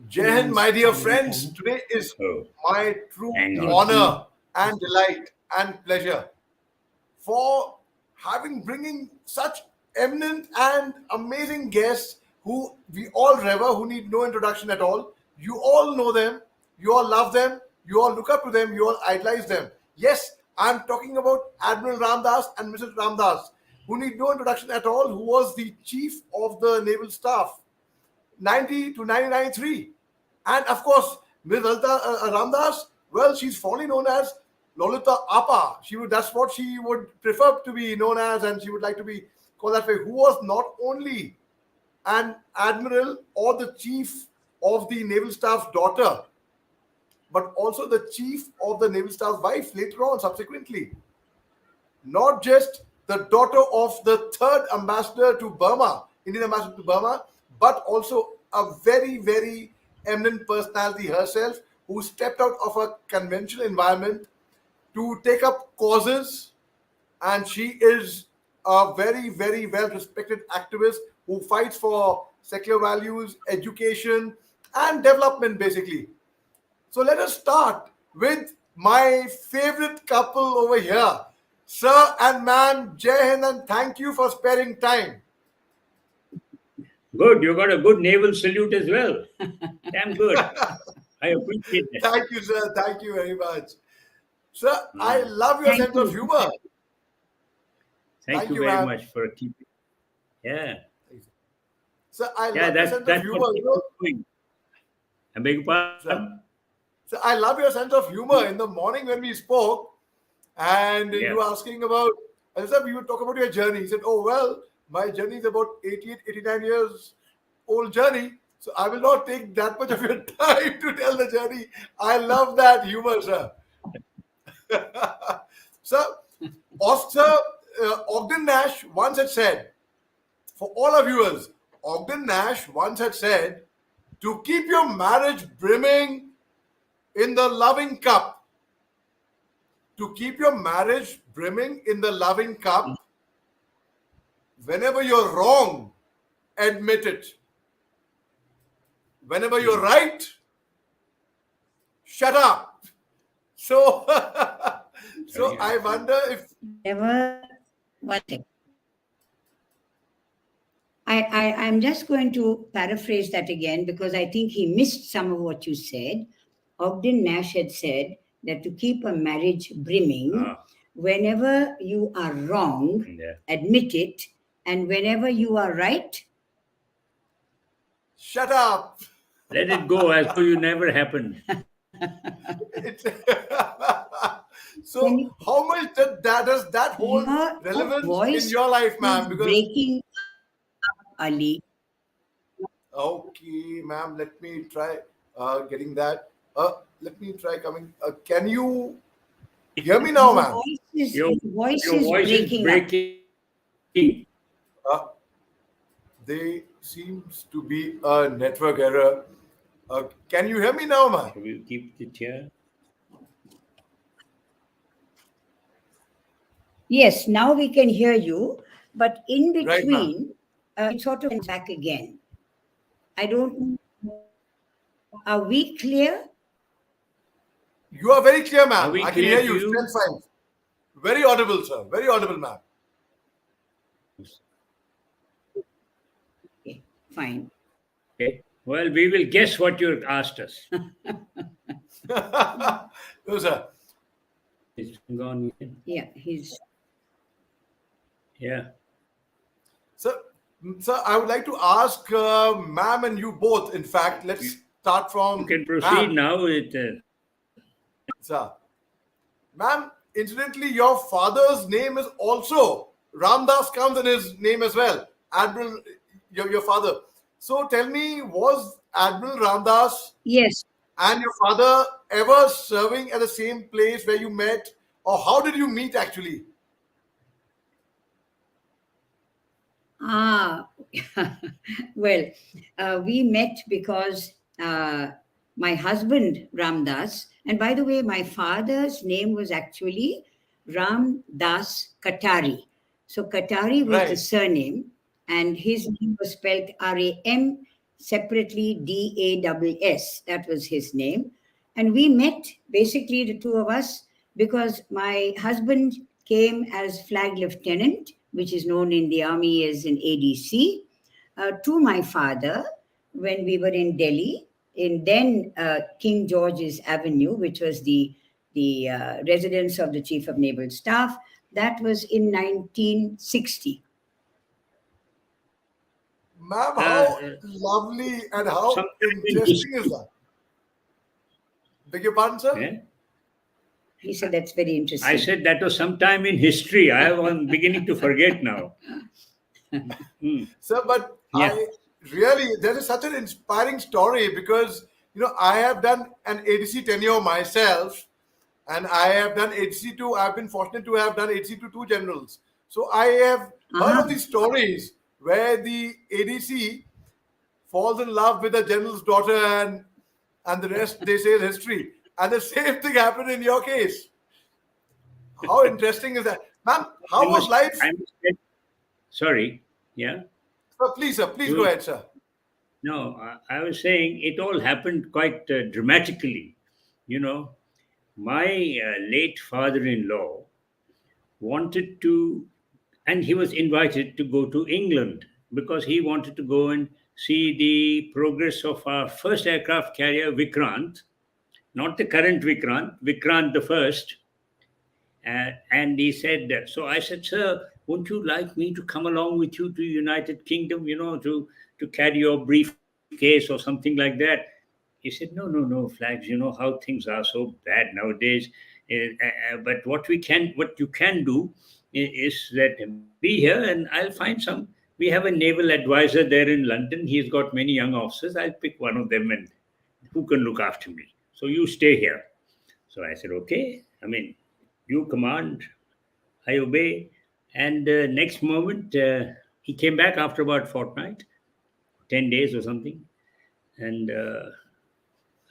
Jai Hind, my dear friends. Today is my true honor and delight and pleasure for bringing such eminent and amazing guests who we all revere, who need no introduction at all. You all know them, you all love them, you all look up to them, you all idolize them. Yes, I'm talking about Admiral Ramdas and Mrs. Ramdas, who need no introduction at all, who was the chief of the naval staff 90 to 1993. And of course, Ms. Ramdas, well, she's fondly known as Lolita Appa. That's what she would prefer to be known as, and she would like to be called that way, who was not only an admiral or the chief of the naval staff's daughter, but also the chief of the naval staff's wife later on, subsequently. Not just the daughter of the third ambassador to Burma, Indian ambassador to Burma, but also a very, very eminent personality herself who stepped out of a conventional environment to take up causes. And she is a very, very well respected activist who fights for secular values, education, and development, basically. So let us start with my favorite couple over here, Sir and Ma'am Jai Hind, and thank you for sparing time. Good. You got a good naval salute as well. Damn good. I appreciate that. Thank you, sir. Thank you very much. Sir, I love your sense of humor. Thank you very much for keeping. Yeah. Sir, I love your sense of humor. I beg your pardon? Sir, I love your sense of humor. In the morning when we spoke, and you were asking about, and sir, we would talk about your journey. He said, oh, well, my journey is about 88, 89 years old journey. So I will not take that much of your time to tell the journey. I love that humor, sir. Sir, Ogden Nash once had said, for all our viewers, Ogden Nash once had said, to keep your marriage brimming in the loving cup, to keep your marriage brimming in the loving cup, whenever you're wrong, admit it. Whenever you're right, shut up. So, so I wonder if never one thing. I'm just going to paraphrase that again because I think he missed some of what you said. Ogden Nash had said that to keep a marriage brimming, whenever you are wrong, admit it, and whenever you are right, shut up. Let it go as though you never happened. So, how much does that hold relevance in your life, ma'am? Because breaking Ali. Okay, ma'am. Let me try getting that. Let me try coming. Can you hear me now, ma'am? Your voice is breaking. There seems to be a network error. Can you hear me now, ma'am? We'll keep it here. Yes, now we can hear you, but in between, it sort of went back again. I don't know. Are we clear? You are very clear, ma'am. I can hear you. Still fine. Very audible, sir. Very audible, ma'am. Okay, fine. Okay. Well, we will guess what you asked us. No, sir. He's gone. Yeah, he's. Yeah. Sir, I would like to ask ma'am and you both. In fact, let's start from. You can proceed now with. Sir, ma'am, incidentally, your father's name is also Ramdas comes in his name as well. Admiral, your father. So tell me, was Admiral Ramdas and your father ever serving at the same place where you met, or how did you meet actually? Well, we met because my husband Ramdas, and by the way, my father's name was actually Ramdas Katari. So Katari was the surname, and his name was spelled Ramdas. separately DASS. That was his name. And we met, basically, the two of us, because my husband came as flag lieutenant, which is known in the army as an ADC, to my father when we were in Delhi, in then King George's Avenue, which was the residence of the Chief of Naval Staff. That was in 1960. Ma'am, Uh, how lovely and how sometime in interesting is history. that? Beg your pardon, sir? Yeah? He said that's very I interesting. said that was sometime in history. I'm beginning to forget now. Hmm. Sir, but Yeah. I really, that is such an inspiring story because, I have done an ADC tenure myself and I have done ADC to, I've been fortunate to have done ADC to two generals. So I have heard of Uh-huh. these stories where the ADC falls in love with the general's daughter and the rest they say is history. And the same thing happened in your case. How interesting is that? Ma'am, I how was must, life? I must say, sorry. Yeah. Sir, please go You, ahead, sir. no, I was saying it all happened quite dramatically. You know, my late father in law wanted to, and he was invited to go to England because he wanted to go and see the progress of our first aircraft carrier, Vikrant, not the current Vikrant, Vikrant the first. And he said, so I said, sir, wouldn't you like me to come along with you to United Kingdom, to carry your briefcase or something like that? He said, no, no, no, Flags, you know how things are so bad nowadays. But what you can do is that be here and I'll find some. We have a naval advisor there in London. He's got many young officers. I'll pick one of them and who can look after me. So you stay here. So I said, okay. I mean, you command, I obey. And next moment, he came back after about fortnight, 10 days or something. And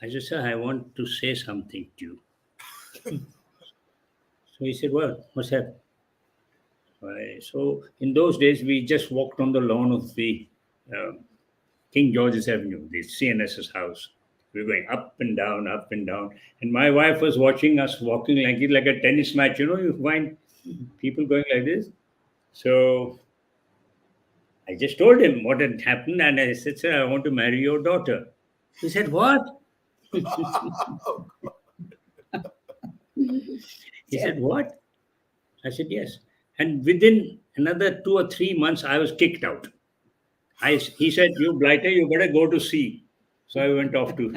I said, sir, I want to say something to you. So he said, well, what's that? So in those days, we just walked on the lawn of the um King George's Avenue, the CNS's house. We were going up and down. And my wife was watching us walking like it, like a tennis match. You know, you find people going like this. So I just told him what had happened, and I said, sir, I want to marry your daughter. He said, what? He said, what? I said, yes. And within another 2 or 3 months, I was kicked out. He said, you blighter, you better go to sea. So I went off to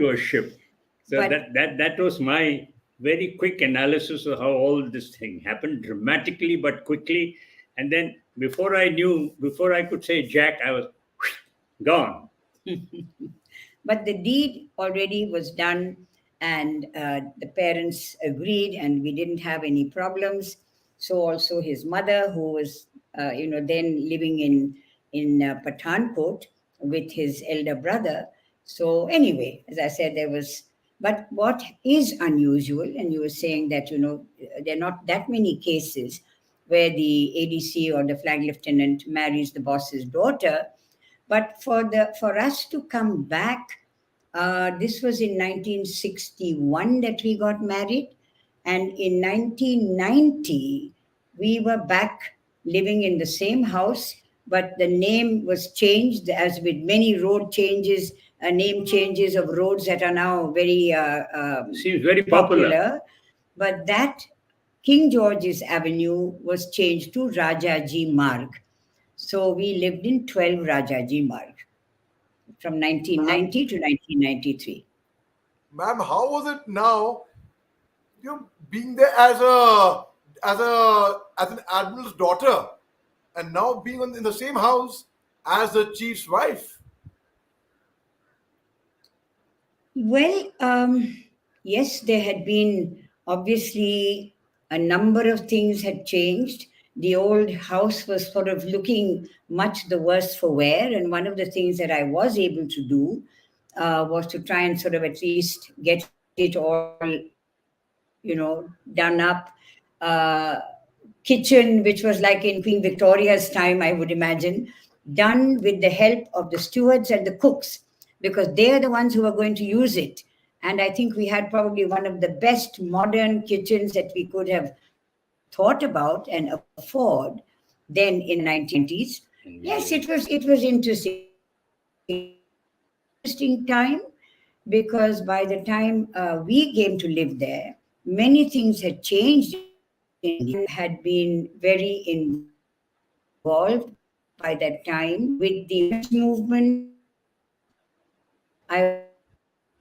a ship. So But that was my very quick analysis of how all this thing happened dramatically but quickly. And then before I could say Jack, I was gone. but the deed already was done, and the parents agreed, and we didn't have any problems. So also his mother, who was then living in Pathankot with his elder brother. So anyway, as I said, there was. But what is unusual, and you were saying that there are not that many cases where the ADC or the flag lieutenant marries the boss's daughter. But for us to come back, this was in 1961 that we got married, and in 1990 we were back living in the same house, but the name was changed, as with many road changes, name changes of roads that are now very Seems very popular. popular. But that King George's Avenue was changed to Rajaji Marg. So we lived in 12 Rajaji Marg from Ma'am, 1990 to 1993. ma'am, how was it now? Being there as an admiral's daughter, and now being in the same house as the chief's wife. Well, yes, there had been obviously a number of things had changed. The old house was sort of looking much the worse for wear, and one of the things that I was able to do was to try and sort of at least get it all, done up. Uh, Kitchen, which was like in Queen Victoria's time, I would imagine, done with the help of the stewards and the cooks, because they are the ones who are going to use it. And I think we had probably one of the best modern kitchens that we could have thought about and afford then in the 1990s. Yes, it was interesting. It was an interesting time, because by the time we came to live there, many things had changed in India. Had been very involved by that time with the women's movement.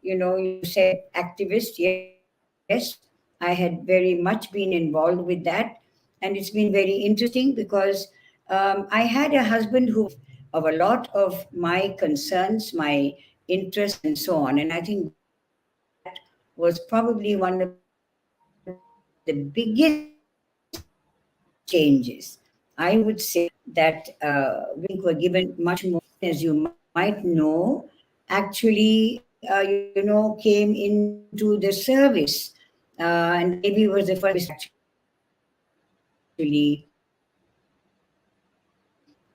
You said activist. Yes, I had very much been involved with that. And it's been very interesting because I had a husband who was supportive of a lot of my concerns, my interests, and so on. And I think that was probably one of the biggest changes. I would say that women were given much more, as you might know, actually, came into the service. And the Navy was the first service that actually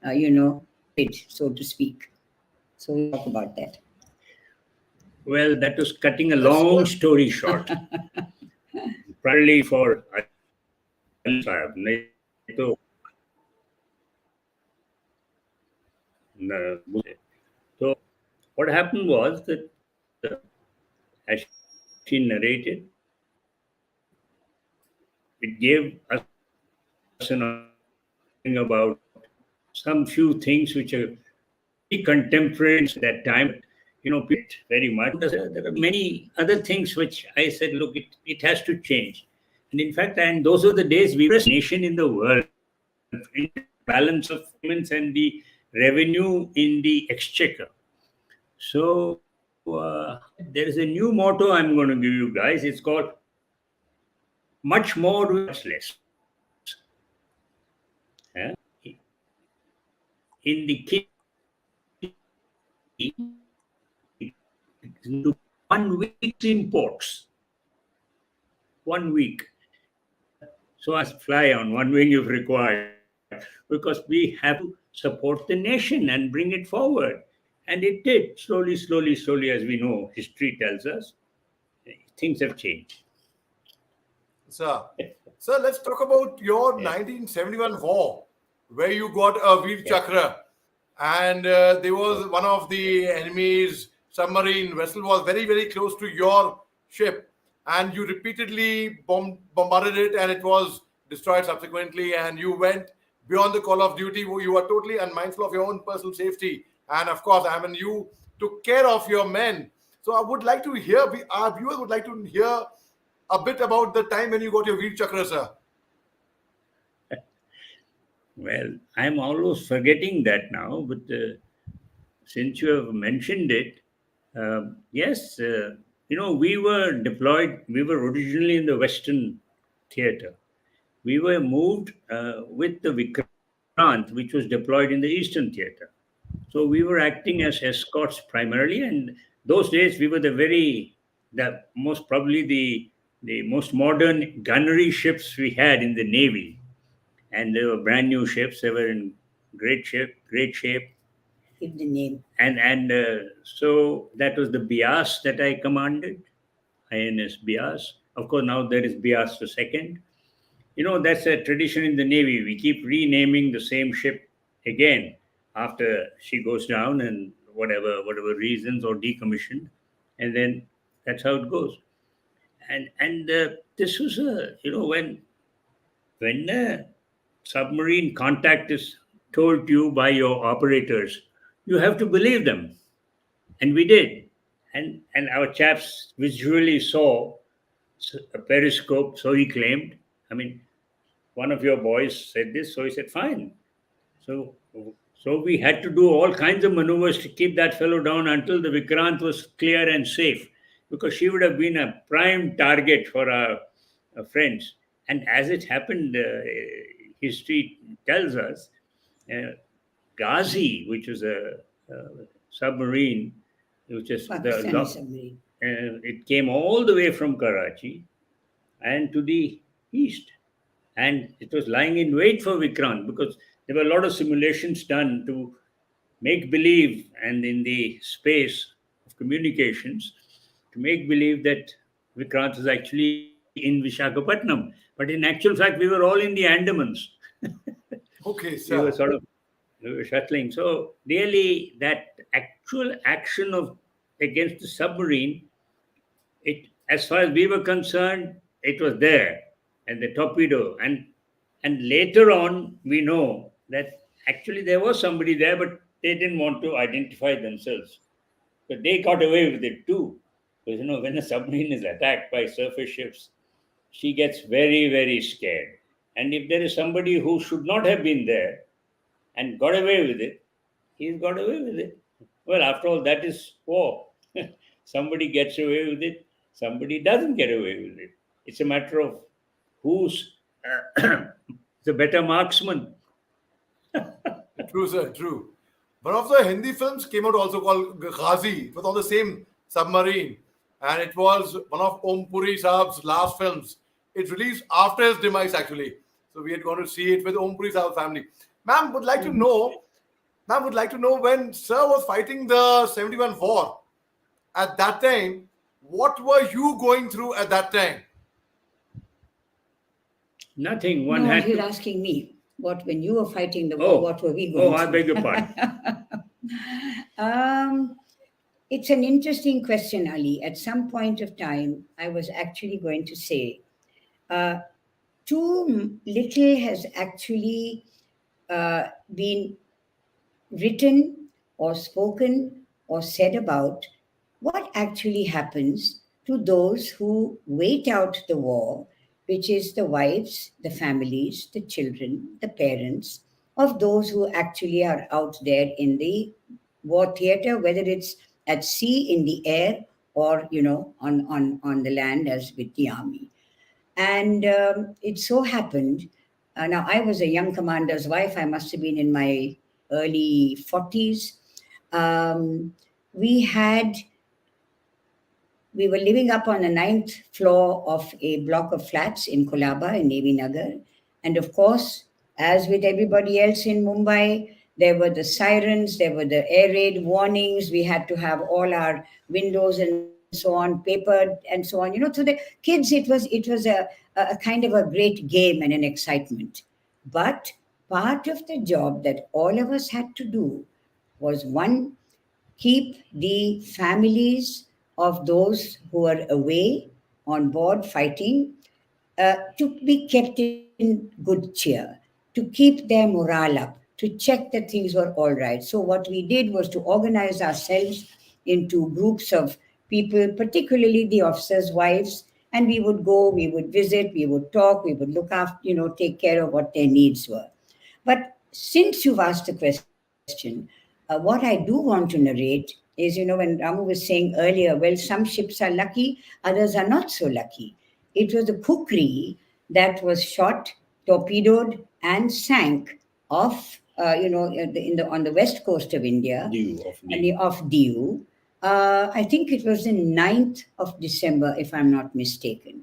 started, so to speak. So we talk about that. Well, that was cutting a Let's long go. story short. Primarily for Ali Sahab. नहीं तो न- So what happened was that, as she narrated, it gave us an understanding about some few things which are very contemporary at that time. Very much. There are many other things which I said, look, it has to change. And in fact, and those are the days we were a nation in the world, in balance of payments and the revenue in the exchequer. So there is a new motto I'm going to give you guys. It's called much more with much less. Yeah? In the case, to 1 week's imports, 1 week. So as fly on one wing if required, because we have to support the nation and bring it forward. And it did, slowly, slowly, slowly, as we know, history tells us, things have changed. Sir, let's talk about your 1971 war, where you got a Veer Chakra, and there was one of the enemy's submarine vessel was very, very close to your ship, and you repeatedly bombarded it, and it was destroyed subsequently, and you went beyond the call of duty. You were totally unmindful of your own personal safety, and of course, I mean, you took care of your men. So I would like to hear, our viewers would like to hear a bit about the time when you got your Veer Chakra, sir. Well, I'm almost forgetting that now, but since you have mentioned it, yes, we were deployed, we were originally in the Western theater. We were moved with the Vikrant, which was deployed in the Eastern theater. So we were acting as escorts primarily, and those days we were the most probably the most modern gunnery ships we had in the Navy, and they were brand new ships. They were in great shape. Give the name. And so that was the Bias that I commanded, INS Bias. Of course, now there is Bias the second. That's a tradition in the Navy. We keep renaming the same ship again after she goes down and whatever reasons or decommissioned, and then that's how it goes. And this was when submarine contact is told to you by your operators, you have to believe them, and we did. And our chaps visually saw a periscope, so he claimed. I mean, one of your boys said this, so he said, fine. So, so we had to do all kinds of maneuvers to keep that fellow down until the Vikrant was clear and safe, because she would have been a prime target for our friends. And as it happened, history tells us, uh, Ghazi, which was a submarine, which is Pakistani submarine. it came all the way from Karachi and to the east, and it was lying in wait for Vikrant, because there were a lot of simulations done to make believe and in the space of communications to make believe that Vikrant is actually in Vishakhapatnam. But in actual fact, we were all in the Andamans. Okay, We were sir. sort of we were shuttling. So really, that actual action of against the submarine, it as far as we were concerned, it was there, and the torpedo, and later on we know that actually there was somebody there, but they didn't want to identify themselves. But they got away with it too. Because when a submarine is attacked by surface ships, she gets very, very scared. And if there is somebody who should not have been there and got away with it, he's got away with it. Well, after all, that is war. Somebody gets away with it, somebody doesn't get away with it. It's a matter of who's the better marksman. True, sir, true. One of the Hindi films came out also called Ghazi. It was on the same submarine. And it was one of Om Puri Sahab's last films. It released after his demise, actually. So we had gone to see it with Om Puri Sahab's family. Ma'am would like to know, ma'am would like to know when Sir was fighting the 71 war, at that time, what were you going through at that time? Nothing. One No, had he's to. asking me what when you were fighting the war, what were we going I through? beg your pardon. um, it's an interesting question, Ali. At some point of time, I was actually going to say, uh, too little has actually been written or spoken or said about what actually happens to those who wait out the war, which is the wives, the families, the children, the parents of those who actually are out there in the war theater, whether it's at sea, in the air, or on the land as with the army. And it so happened, now I was a young commander's wife, I must have been in my early 40s. Um, we had we were living up on the ninth floor of a block of flats in Kolaba in Navy Nagar. And of course, as with everybody else in Mumbai, there were the sirens, there were the air raid warnings. We had to have all our windows and so on papered and so on. To the kids, it was a kind of a great game and an excitement. But part of the job that all of us had to do was one, keep the families of those who are away on board fighting to be kept in good cheer, to keep their morale up, to check that things were all right. So, what we did was to organize ourselves into groups of people, particularly the officers' wives, and we would go, we would visit, we would talk, we would look after, take care of what their needs were. But since you've asked the question, what I do want to narrate is, when Ramu was saying earlier, well, some ships are lucky, others are not so lucky. It was the Kukri that was shot, torpedoed, and sank off, on the west coast of India, of Diu. I think it was the 9th of December, if I'm not mistaken.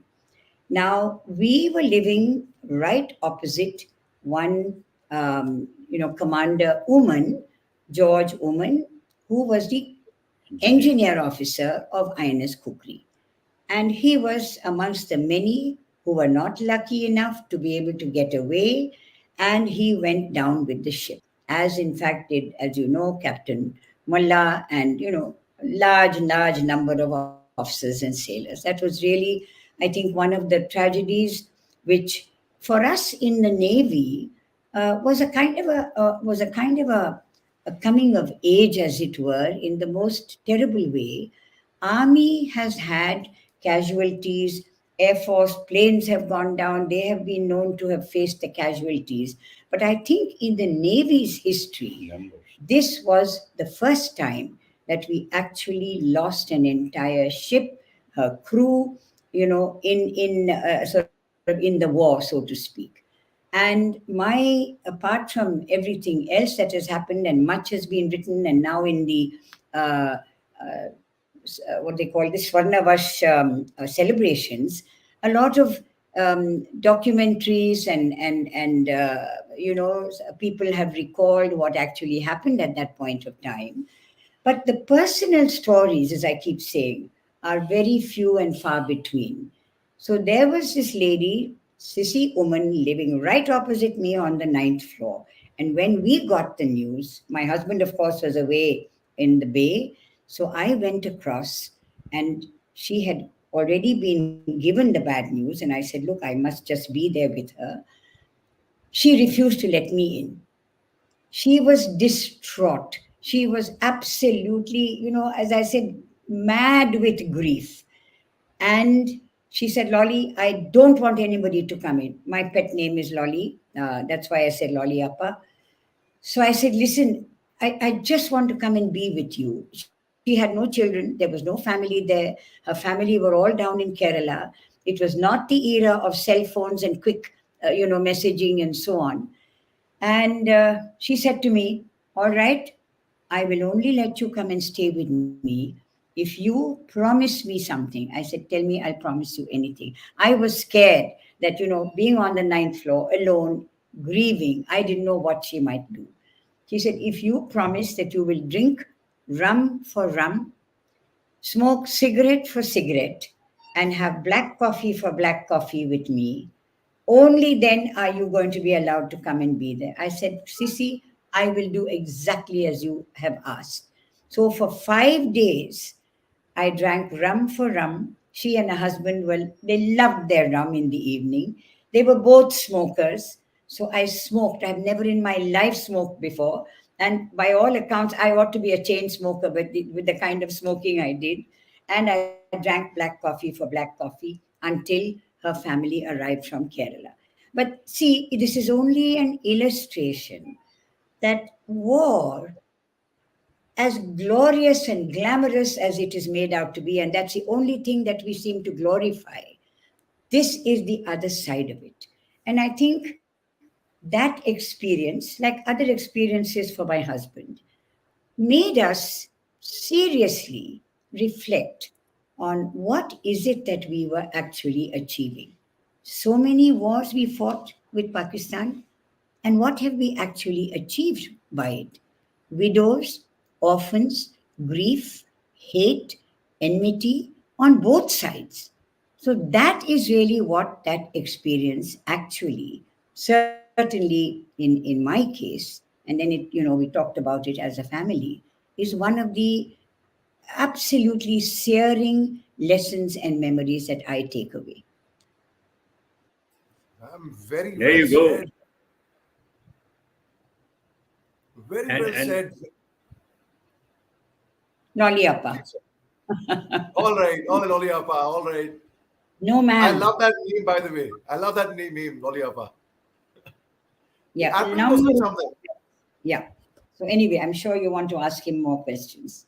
Now, we were living right opposite one, Commander Uman, George Uman, who was the engineer officer of INS Kukri. And he was amongst the many who were not lucky enough to be able to get away, and he went down with the ship, as in fact did, as you know, Captain Mullah and, large number of officers and sailors. That was really, I think, one of the tragedies which, for us in the Navy, was a coming of age, as it were, in the most terrible way. Army has had casualties. Air Force planes have gone down. They have been known to have faced the casualties. But I think in the Navy's history, this was the first time that we actually lost an entire ship, her crew, sort of in the war, so to speak. And apart from everything else that has happened, and much has been written, and now in the uh, what they call the Swarnavash celebrations, a lot of documentaries and people have recalled what actually happened at that point of time. But the personal stories, as I keep saying, are very few and far between. So there was this lady, sissy woman, living right opposite me on the ninth floor. And when we got the news, my husband, of course, was away in the bay. So I went across, and she had already been given the bad news. And I said, "Look, I must just be there with her." She refused to let me in. She was distraught. She was absolutely, as I said, mad with grief. And she said, "Lolly, I don't want anybody to come in." My pet name is Lolly. That's why I said Lolly Appa. So I said, "Listen, I just want to come and be with you." She had no children. There was no family there. Her family were all down in Kerala. It was not the era of cell phones and quick, messaging and so on. And she said to me, "All right, I will only let you come and stay with me if you promise me something." I said, "Tell me, I'll promise you anything." I was scared that, being on the ninth floor alone, grieving, I didn't know what she might do. She said, "If you promise that you will drink rum for rum, smoke cigarette for cigarette, and have black coffee for black coffee with me, only then are you going to be allowed to come and be there." I said, "Sissy, I will do exactly as you have asked." So for 5 days, I drank rum for rum. She and her husband, well, they loved their rum in the evening. They were both smokers. So I smoked. I've never in my life smoked before. And by all accounts, I ought to be a chain smoker with the kind of smoking I did. And I drank black coffee for black coffee until her family arrived from Kerala. But see, this is only an illustration that war, as glorious and glamorous as it is made out to be, and that's the only thing that we seem to glorify, this is the other side of it. And I think that experience, like other experiences for my husband, made us seriously reflect on what is it that we were actually achieving. So many wars we fought with Pakistan, and what have we actually achieved by it? Widows, orphans, grief, hate, enmity on both sides. So that is really what that experience actually, certainly in my case, and then we talked about it as a family, is one of the absolutely searing lessons and memories that I take away. Very There well you go. said. Very well And said. Loliapa. All right, Loliapa. All right. No, I ma'am. love that name, by the way. I love that name, Loliapa. The Yeah. Admiral was Number. saying something. Yeah. So anyway, I'm sure you want to ask him more questions.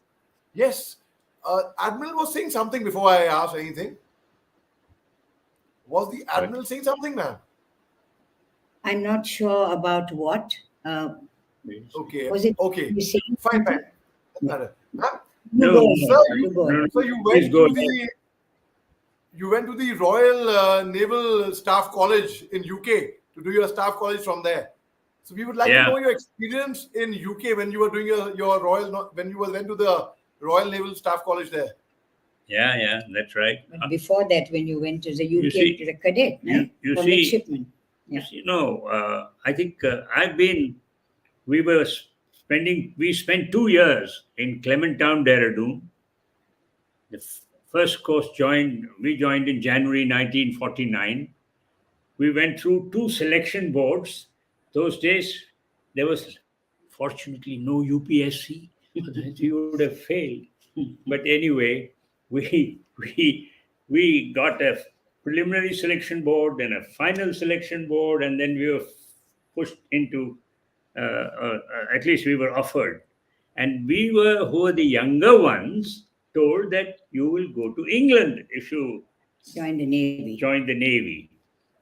Yes. Admiral was saying something before I asked anything. Was the Admiral saying something, man? I'm not sure about what. Okay. Was it Okay. you saying Fine, something? fine. Doesn't Yeah. matter. Huh? You no, go Sir, ahead. you You go no, ahead. so you please went go to ahead. the Royal Naval Staff College in UK to do your staff college from there. So we would like to Yeah, know your experience in UK when you were doing your when you went to the Royal Naval Staff College there. yeah, that's right. But before that, when you went to the You UK see, to the cadet, you right? you For see, midshipman. Yeah. no. I think we were we spent 2 years in Clementown, Dehradun. The first course we joined in January 1949. We went through two selection boards. Those days, there was fortunately no UPSC, otherwise we would have failed. But anyway, we we we got a preliminary selection board, then a final selection board, and then we were pushed into. At least we were offered, and we were who were the younger ones told that you will go to England if you Joined the Navy. join the Navy.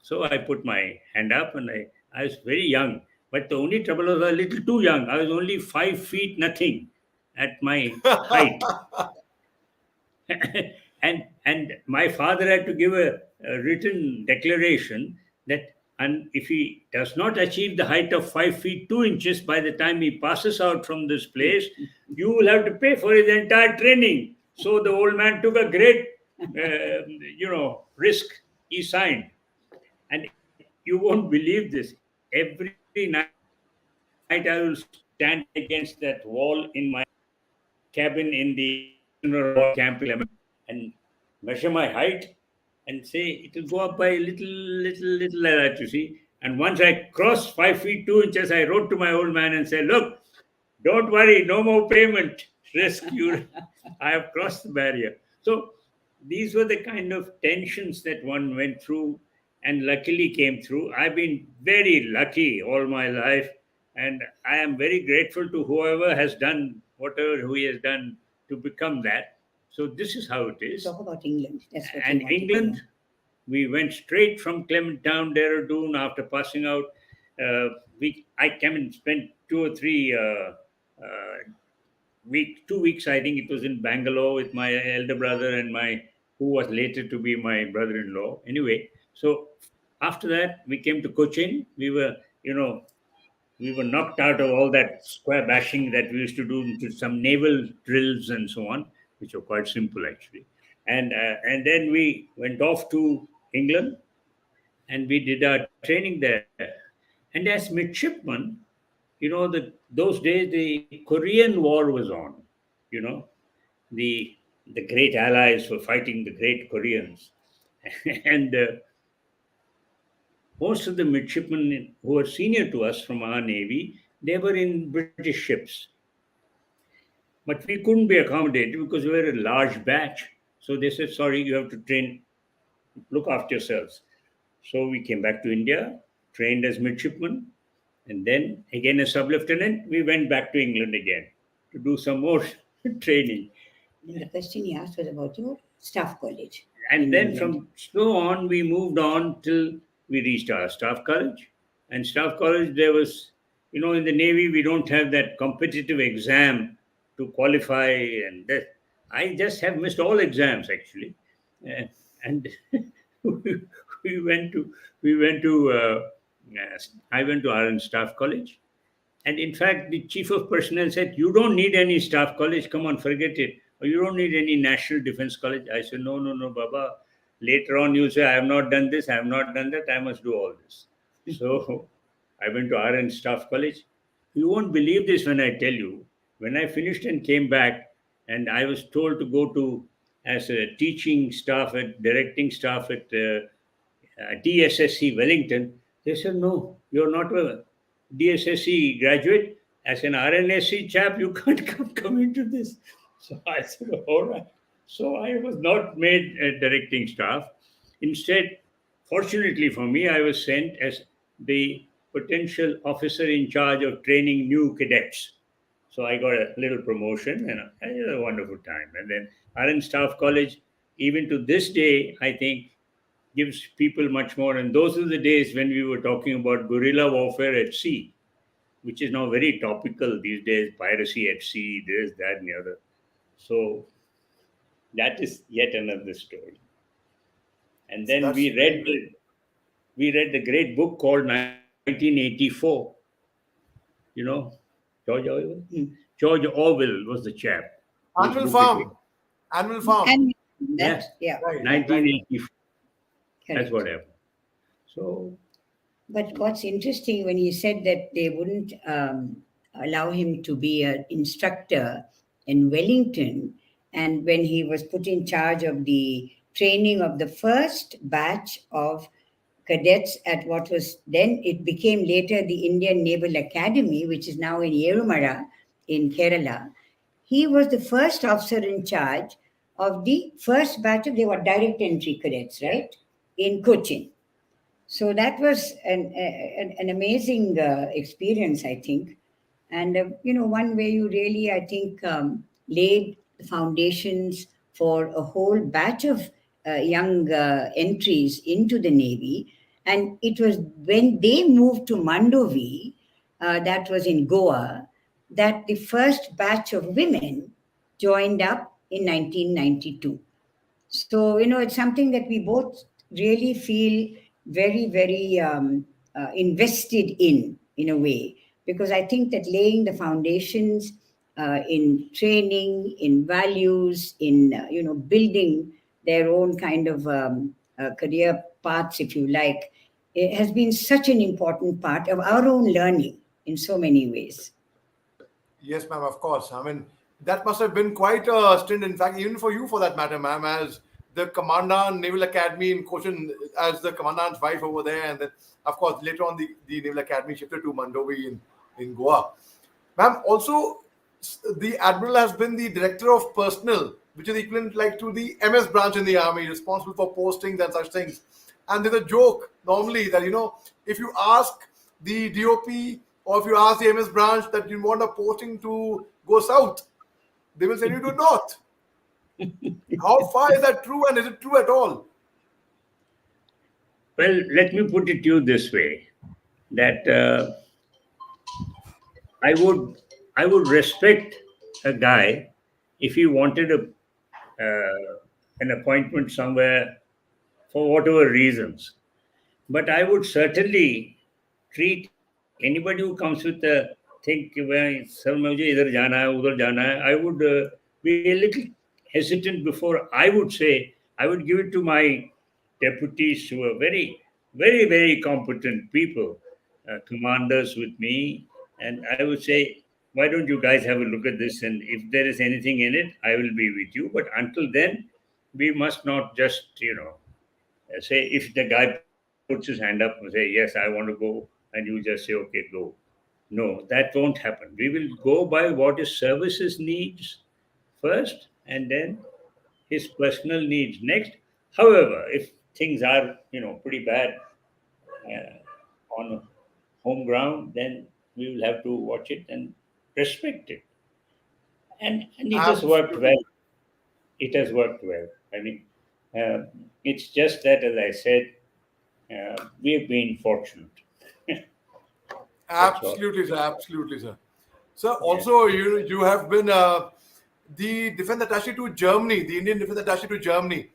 So I put my hand up, and I was very young. But the only trouble was I was a little too young. I was only 5 feet nothing at my height. and my father had to give a written declaration that, and if he does not achieve the height of 5 feet 2 inches by the time he passes out from this place, you will have to pay for his entire training. So the old man took a great, risk. He signed. And you won't believe this. Every night I will stand against that wall in my cabin in the Admiral Camp 11 and measure my height and say it will go up by little like that, you see. And once I crossed 5 feet 2 inches, I wrote to my old man and said, "Look, don't worry, no more payment risk. You, I have crossed the barrier." So these were the kind of tensions that one went through and luckily came through. I've been very lucky all my life, and I am very grateful to whoever has done whatever he has done to become that. So this is how it is. Talk about England. That's what And England, we went straight from Clement Town, Dehradun, after passing out. I came and spent 2 or 3 2 weeks. I think it was in Bangalore with my elder brother and who was later to be my brother-in-law. Anyway, so after that we came to Cochin. We were knocked out of all that square bashing that we used to do into some naval drills and so on, which were quite simple actually. And then we went off to England and we did our training there. And as midshipmen, those days the Korean War was on. You know, the great allies were fighting the great Koreans, and most of the midshipmen who were senior to us from our navy, they were in British ships. But we couldn't be accommodated because we were a large batch. So they said, "Sorry, you have to train, look after yourselves." So we came back to India, trained as midshipmen, and then again as sub-lieutenant, we went back to England again to do some more training. The question he asked was about your staff college. And then from so on, we moved on till we reached our staff college. And staff college, there was, in the Navy, we don't have that competitive exam to qualify. And that, I just have missed all exams actually. And we went to, I went to RN Staff College. And in fact, the chief of personnel said, "You don't need any staff college. Come on, forget it. Or you don't need any National Defense College." I said, No, Baba. Later on, you'll say, "I have not done this, I have not done that. I must do all this." So I went to RN Staff College. You won't believe this when I tell you. When I finished and came back, and I was told to go to as a teaching staff directing staff at DSSC Wellington, they said, "No, you're not a DSSC graduate. As an RNSC chap, you can't come into this." So I said, "All right." So I was not made a directing staff. Instead, fortunately for me, I was sent as the potential officer in charge of training new cadets. So I got a little promotion and I had a wonderful time. And then RN Staff College, even to this day, I think gives people much more. And those are the days when we were talking about guerrilla warfare at sea, which is now very topical these days, piracy at sea, this, that, and the other. So that is yet another story. And then we read the great book called 1984. George Orwell. George Orwell was the chap. Animal Farm. And Yeah. Right. 1984. Correct. That's what happened. So, But what's interesting when he said that they wouldn't allow him to be an instructor in Wellington, and when he was put in charge of the training of the first batch of cadets at what was then, it became later the Indian Naval Academy, which is now in Yerumara in Kerala. He was the first officer in charge of the first batch of, they were direct entry cadets, right, in Cochin. So that was an amazing experience, I think. And, one way you really, I think, laid the foundations for a whole batch of young entries into the Navy. And it was when they moved to Mandovi, that was in Goa, that the first batch of women joined up in 1992. So, it's something that we both really feel very, very invested in a way, because I think that laying the foundations in training, in values, in building their own kind of career paths, if you like, it has been such an important part of our own learning in so many ways. Yes, ma'am, of course. I mean, that must have been quite a stint, in fact, even for you for that matter, ma'am, as the Commandant Naval Academy in Cochin, as the Commandant's wife over there. And then, of course, later on, the Naval Academy shifted to Mandovi in Goa. Ma'am, also, the Admiral has been the Director of Personnel, which is equivalent like to the MS branch in the Army, responsible for postings and such things. And there's a joke normally that, if you ask the DOP or if you ask the MS branch that you want a posting to go south, they will send you to north. How far is that true, and is it true at all? Well, let me put it to you this way: that I would I would respect a guy if he wanted an appointment somewhere for whatever reasons. But I would certainly treat anybody who comes with a think where sir मुझे इधर जाना है उधर जाना है, I would be a little hesitant before I would say. I would give it to my deputies, who are very competent people, commanders with me, and I would say, why don't you guys have a look at this, and if there is anything in it, I will be with you. But until then, we must not just say, if the guy puts his hand up and say, yes, I want to go, and you just say, okay, go. No, that won't happen. We will go by what his services needs first, and then his personal needs next. However, if things are pretty bad on home ground, then we will have to watch it and respect it. And it has worked Absolutely. well. It has worked well. I mean, it's just that, as I said, we have been fortunate. That's all. Absolutely, sir. Absolutely, sir. Sir, Yeah. also you have been the defense attaché to Germany, the Indian defense attaché to Germany.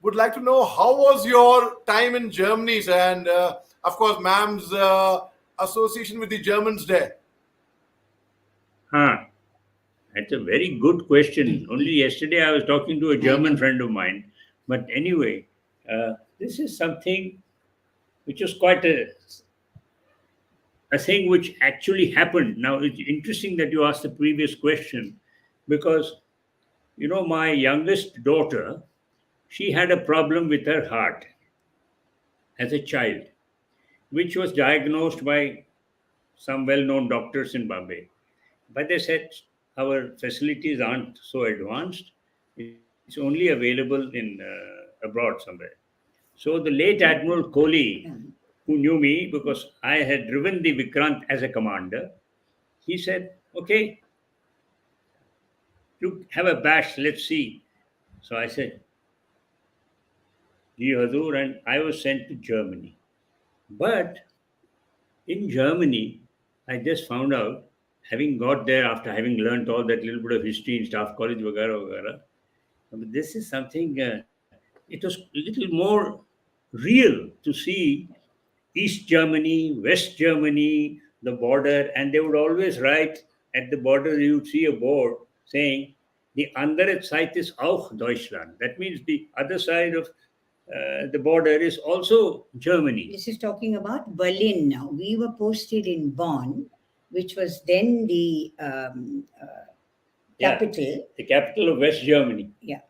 Would like to know how was your time in Germany, sir, and of course, ma'am's association with the Germans there. Huh. That's a very good question. Only yesterday I was talking to a German friend of mine. But anyway, this is something which was quite a thing which actually happened. Now, it's interesting that you asked the previous question, because, my youngest daughter, she had a problem with her heart as a child, which was diagnosed by some well known doctors in Bombay. But they said our facilities aren't so advanced. It's only available in abroad somewhere. So the late Admiral Kohli, who knew me because I had driven the Vikrant as a commander, he said, "Okay, you have a bash. Let's see." So I said, "Ji Hazur," and I was sent to Germany. But in Germany, I just found out, having got there after having learnt all that little bit of history in staff college, vagara, vagara, but this is something, it was a little more real to see East Germany, West Germany, the border, and they would always write at the border, you would see a board saying, the andere Seite ist auch Deutschland. That means the other side of the border is also Germany. This is talking about Berlin now. We were posted in Bonn, which was then the Yeah, capital. the capital of West Germany. Yeah.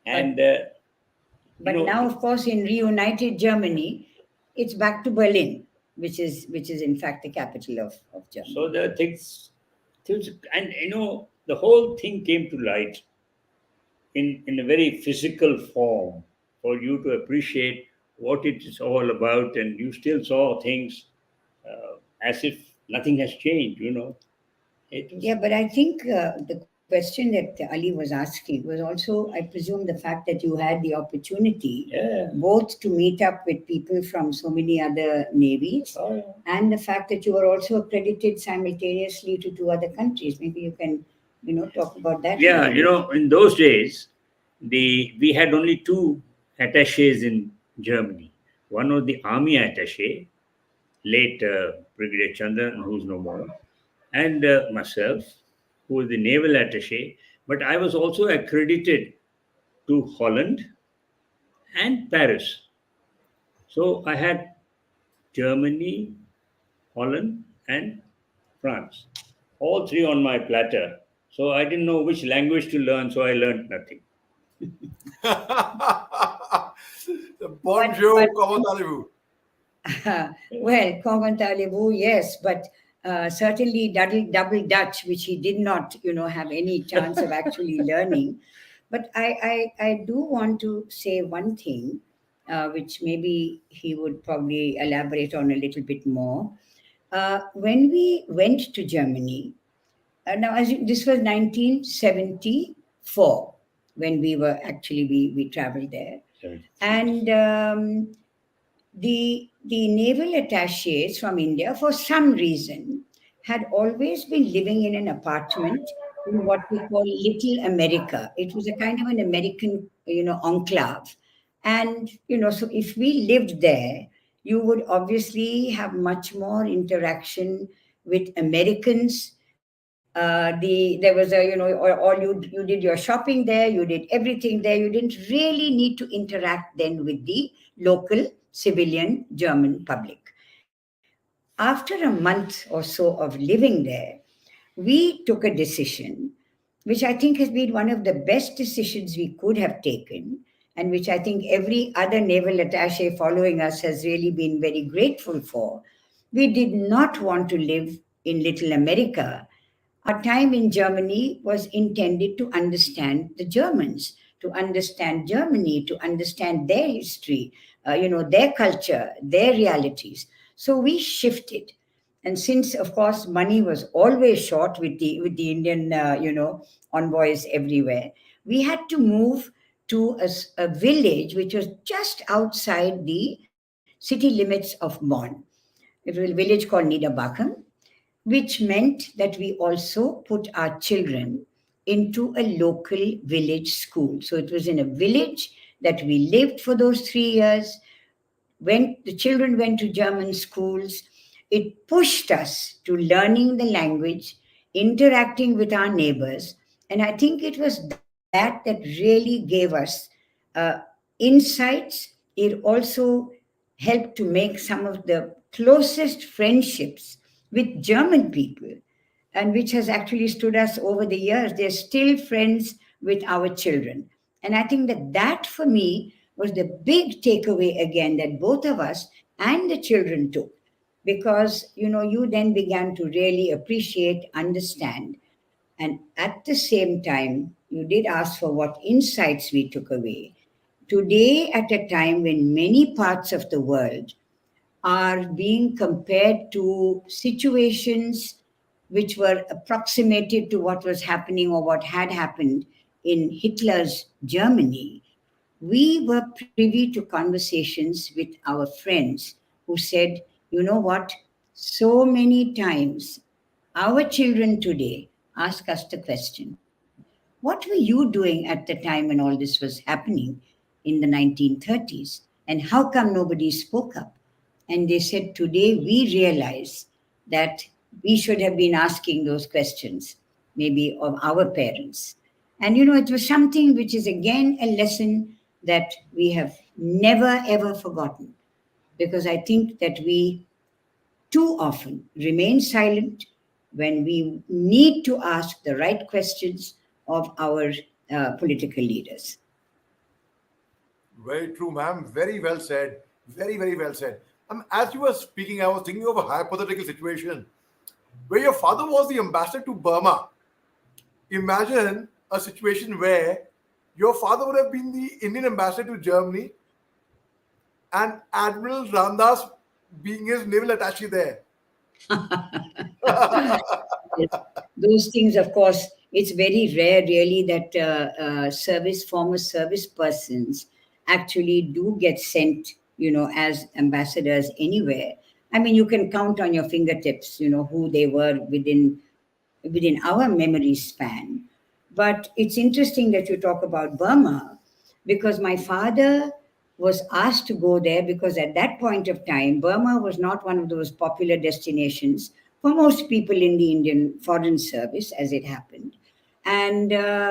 And But now, of course, in reunited Germany, it's back to Berlin, which is in fact the capital of Germany. so the things, and the whole thing came to light in a very physical form for you to appreciate what it is all about, and you still saw things as if nothing has changed. It was, Yeah, but I think the question that Ali was asking was also, I presume, the fact that you had the opportunity yeah. both to meet up with people from so many other navies, Oh, yeah. and the fact that you were also accredited simultaneously to two other countries. Maybe you can, talk about that. a Yeah, little bit. in those days, we had only two attaches in Germany. One was the army attaché, late Brigadier Chandran, who's no more, and myself, who was the naval attaché. But I was also accredited to Holland and Paris. So I had Germany, Holland, and France, all three on my platter. So I didn't know which language to learn, so I learned nothing. Bonjour, comment allez-vous? Well, Kongan Talibu, yes, but certainly double Dutch, which he did not, have any chance of actually learning. But I do want to say one thing, which maybe he would probably elaborate on a little bit more. When we went to Germany, now this was 1974 when we traveled there, and the naval attaches from India, for some reason, had always been living in an apartment in what we call Little America. It was a kind of an American, enclave. And, so if we lived there, you would obviously have much more interaction with Americans. There was all you did your shopping there, you did everything there. You didn't really need to interact then with the local civilian German public. After a month or so of living there, we took a decision, which I think has been one of the best decisions we could have taken, and which I think every other naval attache following us has really been very grateful for. We did not want to live in Little America. Our time in Germany was intended to understand the Germans, to understand Germany, to understand their history, their culture, their realities. So we shifted. And since, of course, money was always short with the Indian, envoys everywhere, we had to move to a village which was just outside the city limits of Bonn. It was a village called Niederbachem, which meant that we also put our children into a local village school. So it was in a village that we lived for those 3 years. When the children went to German schools, it pushed us to learning the language, interacting with our neighbors. And I think it was that really gave us uh, insights. It also helped to make some of the closest friendships with German people, and which has actually stood us over the years. They're still friends with our children. And I think that for me was the big takeaway again that both of us and the children took. Because, you then began to really appreciate, understand, and at the same time, you did ask for what insights we took away. Today, at a time when many parts of the world are being compared to situations which were approximated to what was happening or what had happened in Hitler's Germany, we were privy to conversations with our friends who said, you know what, so many times our children today ask us the question, what were you doing at the time when all this was happening in the 1930s? And how come nobody spoke up? And they said, today we realize that we should have been asking those questions, maybe of our parents. And it was something which is again a lesson that we have never ever forgotten. Because I think that we too often remain silent when we need to ask the right questions of our political leaders. Very true, ma'am. Very well said. Very, very well said. As you were speaking, I was thinking of a hypothetical situation where your father was the ambassador to Burma. Imagine a situation where your father would have been the Indian ambassador to Germany and Admiral Ramdas being his naval attaché there. Yes. Those things, of course, it's very rare, really, that former service persons actually do get sent, as ambassadors anywhere. I mean, you can count on your fingertips, who they were within our memory span. But it's interesting that you talk about Burma, because my father was asked to go there because at that point of time, Burma was not one of those popular destinations for most people in the Indian Foreign Service, as it happened. And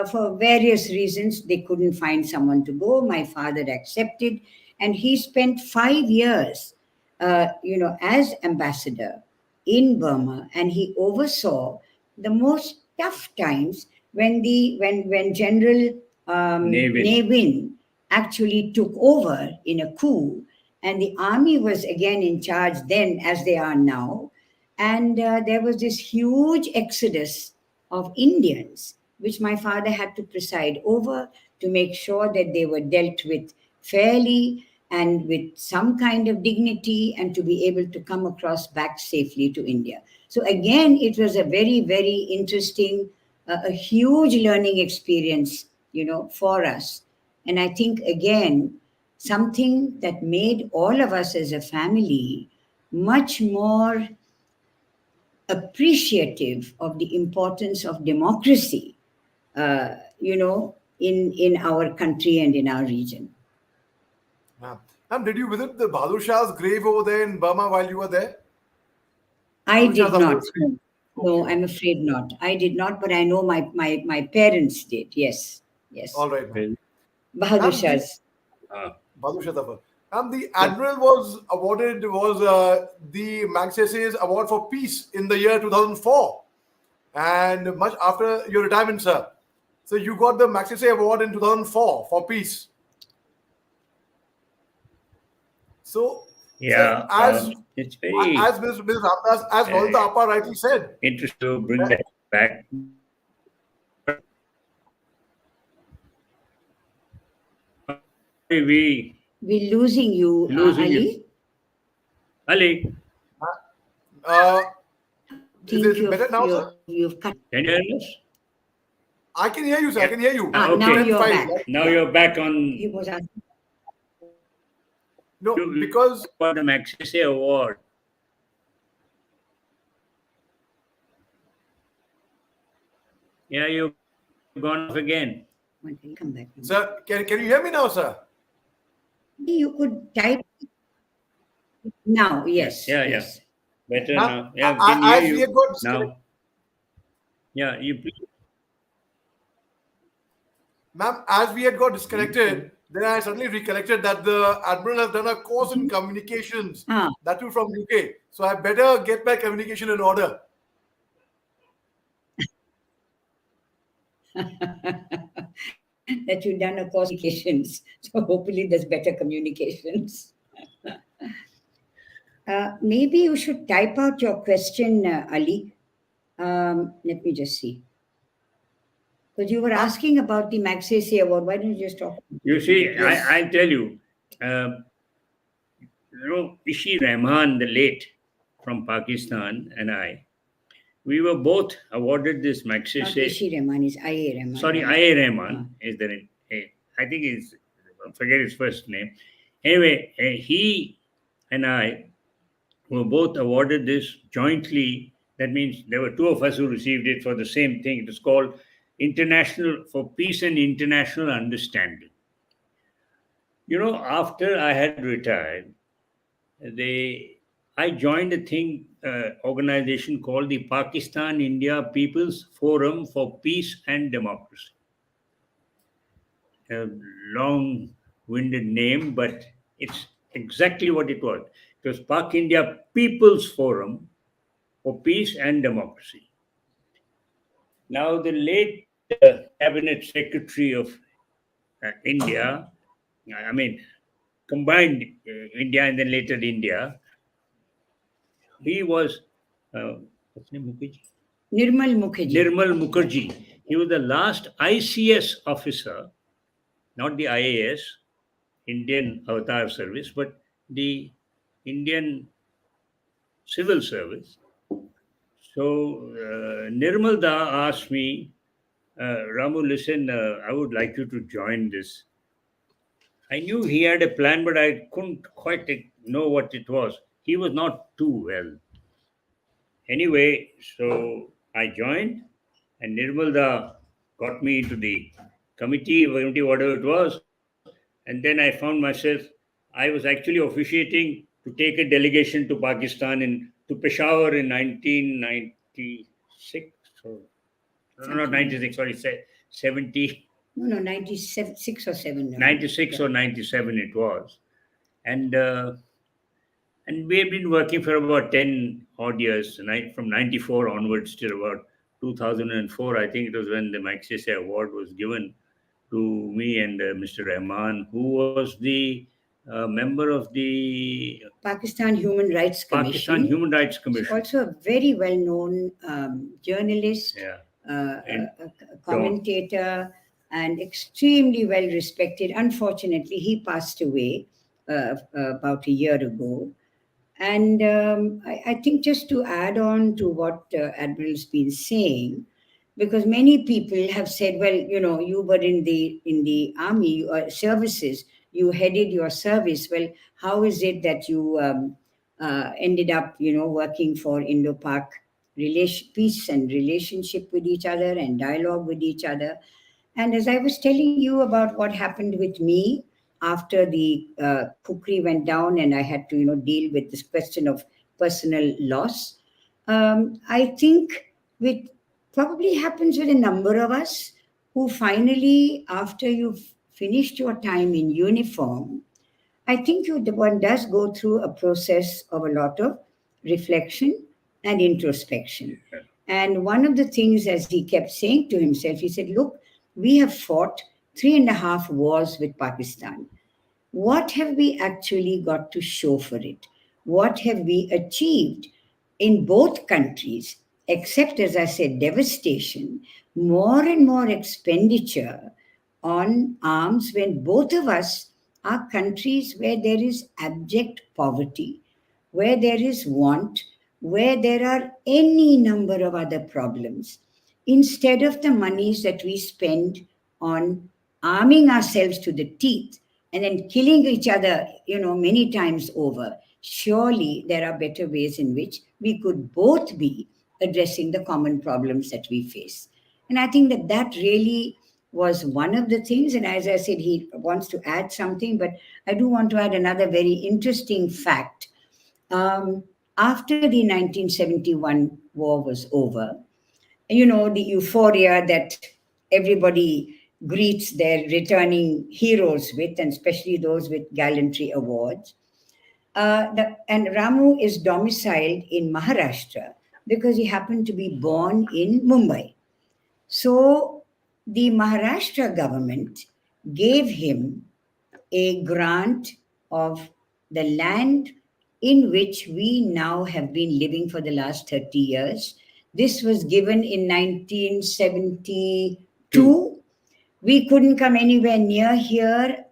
for various reasons, they couldn't find someone to go. My father accepted, and he spent 5 years, as ambassador in Burma, and he oversaw the most tough times when General Navin. Navin actually took over in a coup, and the army was again in charge then, as they are now, and there was this huge exodus of Indians, which my father had to preside over to make sure that they were dealt with fairly and with some kind of dignity and to be able to come across back safely to India. So, again, it was a very, very interesting, a huge learning experience, for us. And I think, again, something that made all of us as a family much more appreciative of the importance of democracy, in our country and in our region. Yeah. Did you visit the Bahadur Shah's grave over there in Burma while you were there? I Bahadur did Shah's not. abode grave. No, Okay, I'm okay. afraid not. I did not, but I know my parents did. Yes, yes. All right, ma'am. Well, Bahadur And the Shah's. uh, Bahadur Shah Zafar. And the Yeah. Admiral was the Magsaysay's Award for Peace in the year 2004, and much after your retirement, sir. So you got the Magsaysay Award in 2004 for peace. So, sir, yeah, it's as very Ms. Ramdas, as uh, Walter Appa rightly said, interesting to bring that that back. We We're losing you, losing you, Ali. Ali. uh, is Think it better now, sir? you've cut. Can you hear us? I can hear you, sir. I Yeah. can hear you. Now Clear and Okay. you're fine. back. Right? Now Yeah. you're back He on. was asking. No, You because got the Magsaysay Award. Yeah, you've gone off again. Well, he'll come back now. sir, can you hear me now, sir? You could type now. Yeah, Yes, yeah, yeah. yes. Better Now, now. Yeah, we can hear as we had you got disconnected, now. Yeah, you please. ma'am, as we had got disconnected, then I suddenly recollected that the Admiral has done a course in communications, Ah, that too from UK. So I better get my communication in order. that you've done a course in communications. So hopefully there's better communications. Maybe you should type out your question, Ali. Let me just see. Because you were Ma'am, asking about the Magsaysay Award. Why don't you just talk? You see, yes. I tell you, Ishi Rahman, the late from Pakistan, and I, we were both awarded this Not Magsaysay. Ishi Rahman, is I.A. Rahman. Sorry, right? I.A. Rahman is the name. I think he's, I forget his first name. Anyway, he and I were both awarded this jointly. That means there were two of us who received it for the same thing. It was called International for Peace and International Understanding. After I had retired, I joined a organization called the Pakistan India People's Forum for Peace and Democracy. A long-winded name, but it's exactly what it was. It was Pak India People's Forum for Peace and Democracy. Now, the late Cabinet Secretary of India, I mean, combined India and then later India, he was, what's his name, Mukherjee? Nirmal Mukherjee. Nirmal Mukherjee. He was the last ICS officer, not the IAS, Indian Avatar Service, but the Indian Civil Service. So Nirmal Da asked me, Ramu, listen, I would like you to join this. I knew he had a plan, but I couldn't quite know what it was. He was not too well. Anyway, so I joined, and Nirmal Da got me into the committee, whatever it was, and then I found myself I was actually officiating to take a delegation to Pakistan to Peshawar in 1996 or no, not Something like 96, sorry, 70, no, 96 or 7. No. 96 Yeah. or 97 it was. And we have been working for about 10 odd years, from 94 onwards till about 2004. I think it was when the Magsaysay Award was given to me and Mr. Rahman, who was the member of the Pakistan Human Rights Pakistan Commission. Human Rights He's Commission. also a very well-known journalist, Yeah. a commentator, and extremely well-respected. Unfortunately, he passed away about a year ago. And I think just to add on to what Admiral's been saying, because many people have said, well, you were in the army services, you headed your service. Well, how is it that you ended up, working for Indo-Pak peace and relationship with each other and dialogue with each other? And as I was telling you about what happened with me after the kukri went down and I had to, deal with this question of personal loss, I think with probably happens with a number of us who finally, after you've finished your time in uniform, I think one does go through a process of a lot of reflection and introspection. And one of the things, as he kept saying to himself, he said, look, we have fought 3.5 wars with Pakistan. What have we actually got to show for it? What have we achieved in both countries, except, as I said, devastation, more and more expenditure on arms when both of us are countries where there is abject poverty, where there is want, where there are any number of other problems. Instead of the monies that we spend on arming ourselves to the teeth and then killing each other, many times over, surely there are better ways in which we could both be addressing the common problems that we face. And I think that really was one of the things. And as I said, he wants to add something, but I do want to add another very interesting fact. After the 1971 war was over, the euphoria that everybody greets their returning heroes with, and especially those with gallantry awards. And Ramu is domiciled in Maharashtra because he happened to be born in Mumbai. So the Maharashtra government gave him a grant of the land in which we now have been living for the last 30 years. This was given in 1972. We couldn't come anywhere near here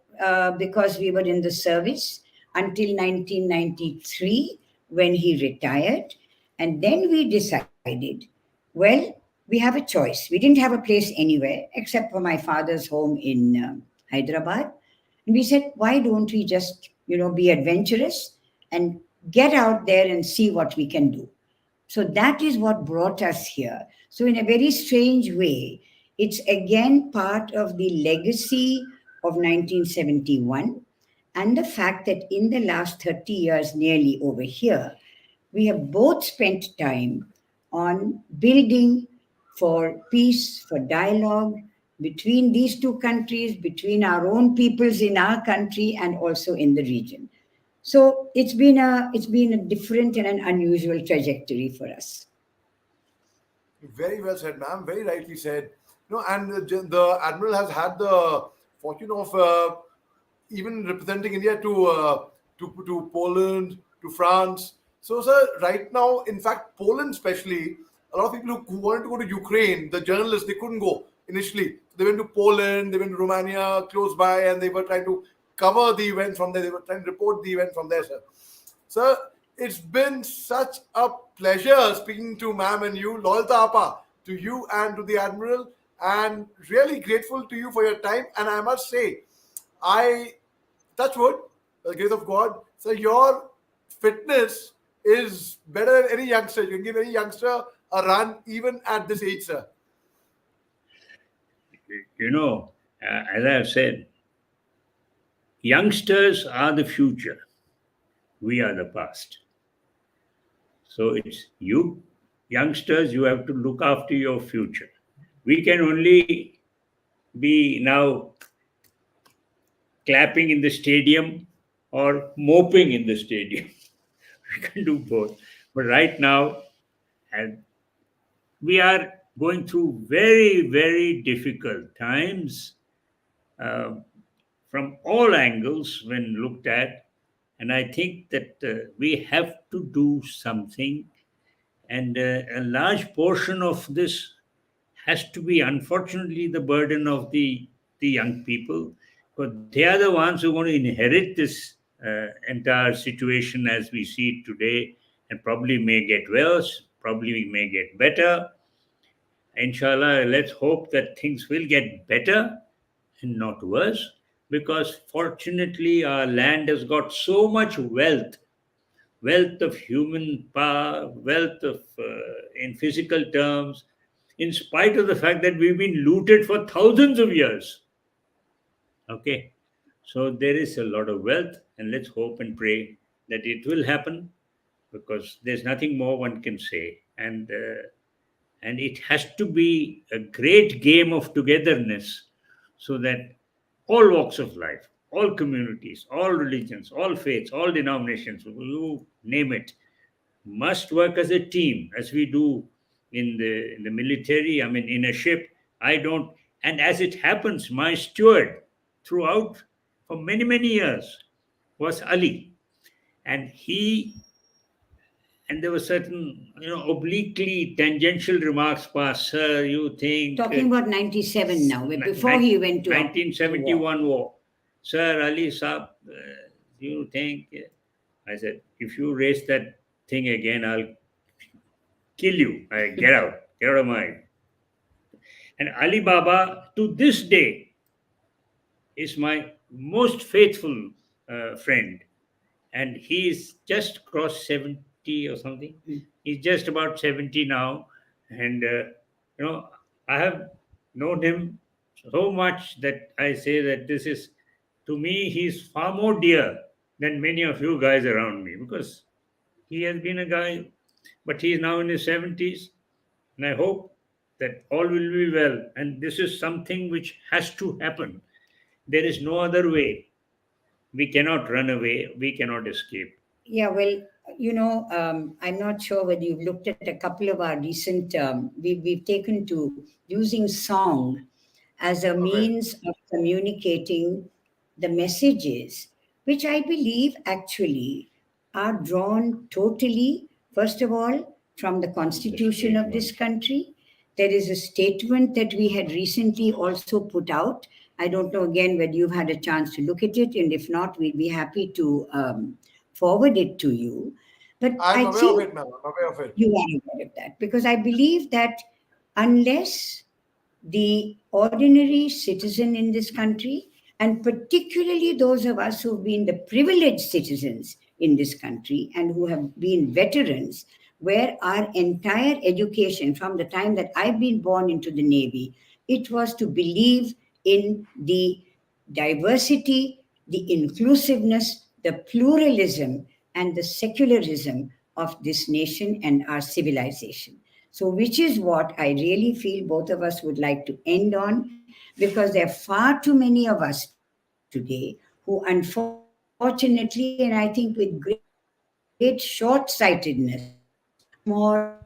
because we were in the service until 1993 when he retired. And then we decided, well, we have a choice. We didn't have a place anywhere except for my father's home in Hyderabad. And we said, why don't we just, be adventurous and get out there and see what we can do? So that is what brought us here. So in a very strange way, it's again part of the legacy of 1971 and the fact that in the last 30 years nearly over here, we have both spent time on building for peace, for dialogue between these two countries, between our own peoples in our country and also in the region. So it's been a different and an unusual trajectory for us. Very well said, ma'am. Very rightly said. And the Admiral has had the fortune of even representing India to Poland, to France. So, sir, right now, in fact, Poland especially, a lot of people who wanted to go to Ukraine, the journalists, they couldn't go initially. They went to Poland, they went to Romania, close by, and they were trying to cover the event from there. They were trying to report the event from there, sir. Sir, it's been such a pleasure speaking to ma'am and you, Loyalta Apa, to you and to the Admiral, and really grateful to you for your time. And I must say, I touch wood, by the grace of God, so your fitness is better than any youngster. You can give any youngster a run, even at this age, sir. As I have said, youngsters are the future, we are the past. So it's you, youngsters, you have to look after your future. We can only be now clapping in the stadium or moping in the stadium. We can do both. But right now, and we are going through very, very difficult times uh, from all angles when looked at. And I think that we have to do something. And a large portion of this has to be, unfortunately, the burden of the young people, because they are the ones who are going to inherit this entire situation as we see it today, and probably may get worse, probably may get better. Inshallah, let's hope that things will get better and not worse, because fortunately our land has got so much wealth, wealth of human power, wealth of in physical terms, in spite of the fact that we've been looted for thousands of years. Okay, so there is a lot of wealth, and let's hope and pray that it will happen, because there's nothing more one can say. And it has to be a great game of togetherness, so that all walks of life, all communities, all religions, all faiths, all denominations, you name it, must work as a team, as we do in the military. I mean, in a ship, I don't. And as it happens, my steward throughout for many, many years was Ali, and he and there were certain, obliquely tangential remarks passed. Sir, you think Talking about 97 now, before he went to 1971 war. Sir Ali Saab, you think? I said, if you raise that thing again, I'll kill you. Get out of my. And Ali Baba, to this day, is my most faithful friend, and he's just crossed 70 or something. He's just about 70 now, and I have known him so much that I say that this is, to me, he's far more dear than many of you guys around me, because he has been a guy, but he is now in his 70s, and I hope that all will be well. And this is something which has to happen. There is no other way. We cannot run away. We cannot escape. Yeah, well, I'm not sure whether you've looked at a couple of our recent, we've taken to using song as a Okay. means of communicating the messages, which I believe actually are drawn totally, first of all, from the constitution of this country. There is a statement that we had recently also put out. I don't know again whether you've had a chance to look at it, and if not, we'd be happy to forward it to you. But I'm I aware of think it, ma'am. I'm aware of it. you are aware of that, because I believe that unless the ordinary citizen in this country, and particularly those of us who've been the privileged citizens in this country and who have been veterans, where our entire education from the time that I've been born into the Navy, it was to believe in the diversity, the inclusiveness, the pluralism, and the secularism of this nation and our civilization. So, which is what I really feel both of us would like to end on, because there are far too many of us today who, unfortunately, and I think with great short-sightedness, are more.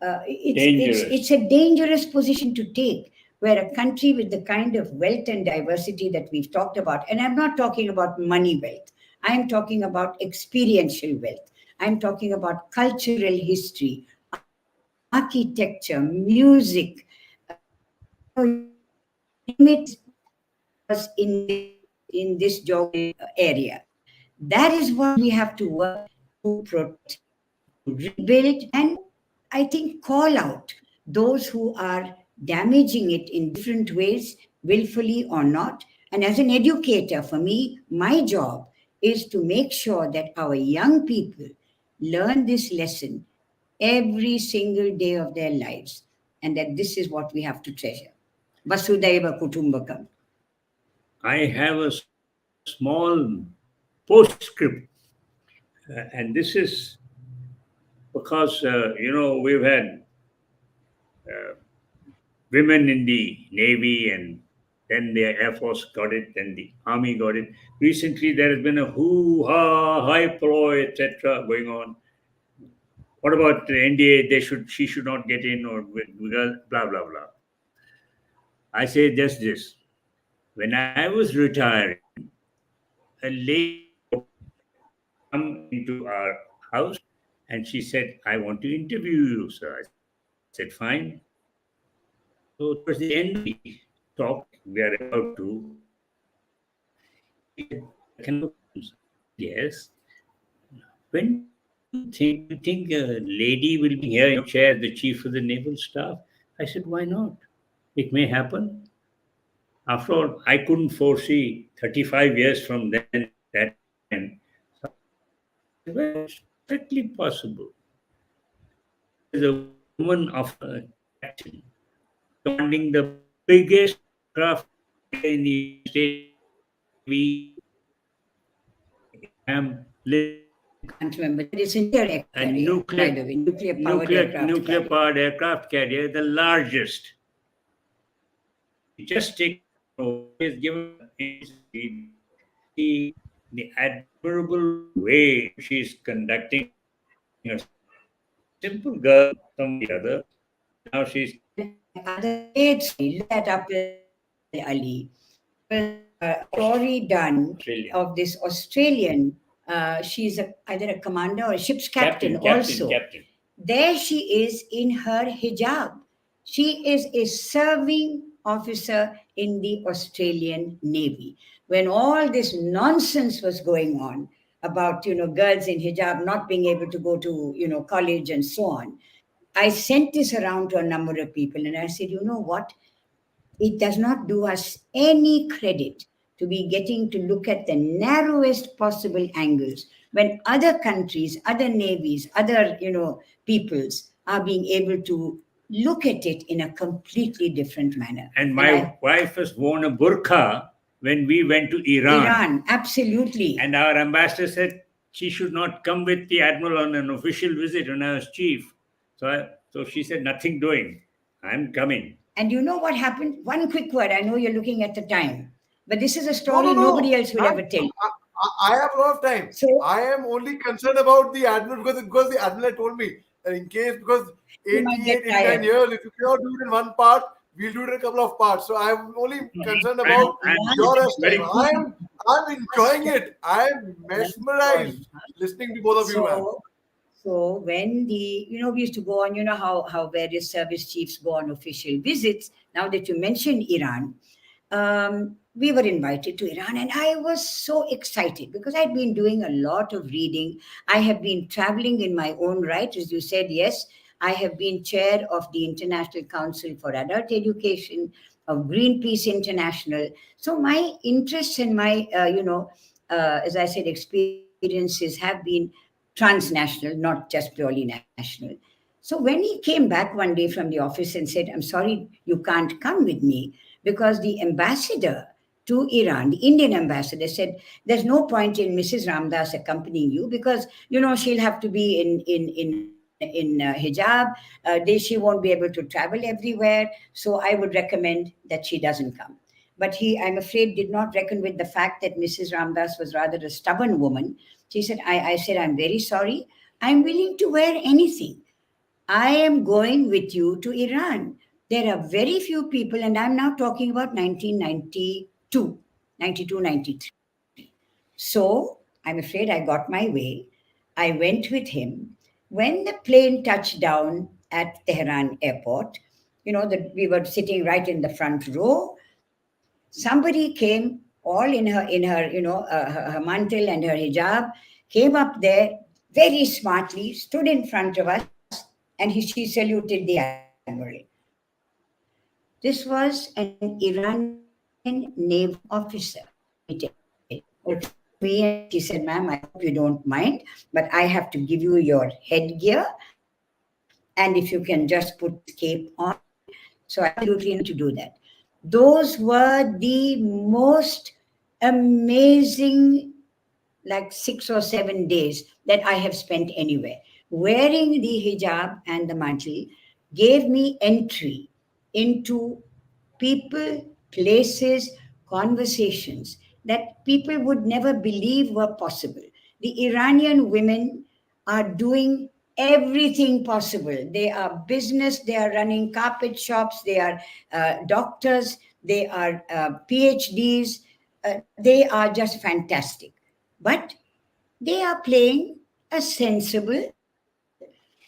It's a Dangerous. dangerous position to take, where a country with the kind of wealth and diversity that we've talked about, and I'm not talking about money wealth, I'm talking about experiential wealth, I'm talking about cultural history, architecture, music, you name it, us in this area. That is what we have to work to protect, to rebuild, and I think call out those who are damaging it in different ways, willfully or not. And as an educator, for me, my job is to make sure that our young people learn this lesson every single day of their lives, and that this is what we have to treasure. Vasudhaiva Kutumbakam. I have a small postscript, and this is because we've had uh, women in the Navy, and then the Air Force got it, then the Army got it. Recently, there has been a hoo-ha, high ploy, etc. going on. What about the NDA? She should not get in, or blah blah blah. I say just this: when I was retiring, a lady come into our house, and she said, "I want to interview you, sir." I said, "Fine." So towards the end of the talk, we are about to. She said, "Can I have a question?" I said, "Yes." When do you think a lady will be here in your chair, the chief of the naval staff? I said, "Why not? It may happen." After all, I couldn't foresee 35 years from then, that time. I said, well, it's perfectly possible. There's a woman of a captain commanding the biggest craft in the United States Navy. I'm I can't remember. It's a nuclear aircraft a carrier, by the way, nuclear powered aircraft nuclear carrier. powered aircraft carrier, the largest. She just taken over. She has given the, the admirable way she's conducting herself. Simple girl, some the other. Now she's Other states, look that up with Ali. There was a story done Australian. of this Australian. She's either a commander or a ship's captain also. Captain. There she is in her hijab. She is a serving officer in the Australian Navy. When all this nonsense was going on about, girls in hijab not being able to go to, college and so on, I sent this around to a number of people and I said, you know what? It does not do us any credit to be getting to look at the narrowest possible angles when other countries, other navies, other peoples are being able to look at it in a completely different manner. And my wife has worn a burqa when we went to Iran. Iran, absolutely. And our ambassador said she should not come with the admiral on an official visit when I was chief. So she said, nothing doing. I'm coming. And you know what happened? One quick word. I know you're looking at the time, but this is a story No. nobody else will ever tell. I have a lot of time. So I am only concerned about the admiral because the admiral told me that in case, because you might 88, get 89 tired. years, if you cannot do it in one part, we'll do it in a couple of parts. So I'm only concerned about your rest time. I'm enjoying it. I'm mesmerized listening to both of you, man. So when we used to go on, how various service chiefs go on official visits. Now that you mentioned Iran, we were invited to Iran, and I was so excited because I'd been doing a lot of reading. I have been traveling in my own right, as you said. Yes, I have been chair of the International Council for Adult Education of Greenpeace International. So my interests and my, as I said, experiences have been transnational, not just purely national. So when he came back one day from the office and said, I'm sorry, you can't come with me, because the ambassador to Iran, the Indian ambassador, said, there's no point in Mrs. Ramdas accompanying you because, she'll have to be in hijab. She won't be able to travel everywhere. So I would recommend that she doesn't come. But he, I'm afraid, did not reckon with the fact that Mrs. Ramdas was rather a stubborn woman. She said, I said, I'm very sorry. I'm willing to wear anything. I am going with you to Iran. There are very few people, and I'm now talking about 1992, 92, 93. So I'm afraid I got my way. I went with him. When the plane touched down at Tehran airport, that we were sitting right in the front row. Somebody came all in her mantle and her hijab, came up there very smartly, stood in front of us, and she saluted the admiral. This was an Iranian naval officer. Okay, me and she said, ma'am, I hope you don't mind, but I have to give you your headgear, and if you can just put this cape on. So I absolutely need to do that. Those were the most amazing, like 6 or 7 days that I have spent anywhere. Wearing the hijab and the mantle gave me entry into people, places, conversations that people would never believe were possible. The Iranian women are doing everything possible. They are business, they are running carpet shops, they are doctors, they are PhDs, they are just fantastic. But they are playing a sensible,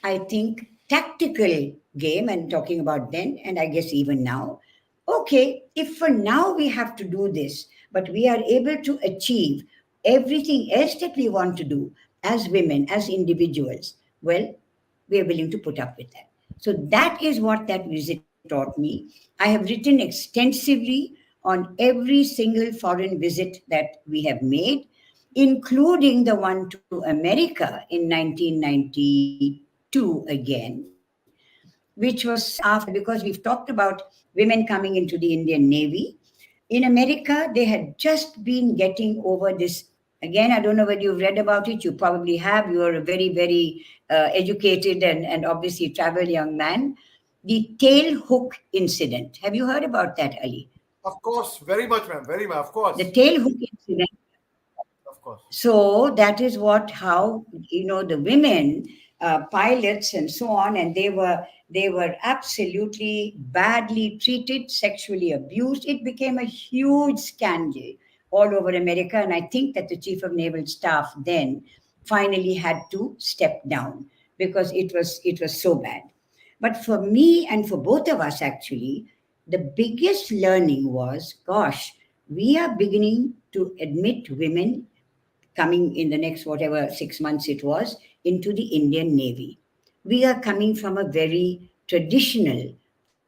I think, tactical game, and talking about then, and I guess even now. Okay, if for now we have to do this, but we are able to achieve everything else that we want to do as women, as individuals, well, we are willing to put up with that. So that is what that visit taught me. I have written extensively on every single foreign visit that we have made, including the one to America in 1992 again, which was soon after, because we've talked about women coming into the Indian Navy. In America, they had just been getting over this. Again, I don't know whether you've read about it. You probably have. You are a very, very educated and obviously traveled young man. The tail hook incident. Have you heard about that, Ali? Of course, very much, ma'am. Very much, of The course. tail hook incident. Of course. So that is what how the women pilots and so on, and they were absolutely badly treated, sexually abused. It became a huge scandal all over America, and I think that the chief of naval staff then finally had to step down because it was so bad. But for me and for both of us, actually, the biggest learning was, gosh, we are beginning to admit women coming in the next whatever 6 months it was into the Indian Navy. We are coming from a very traditional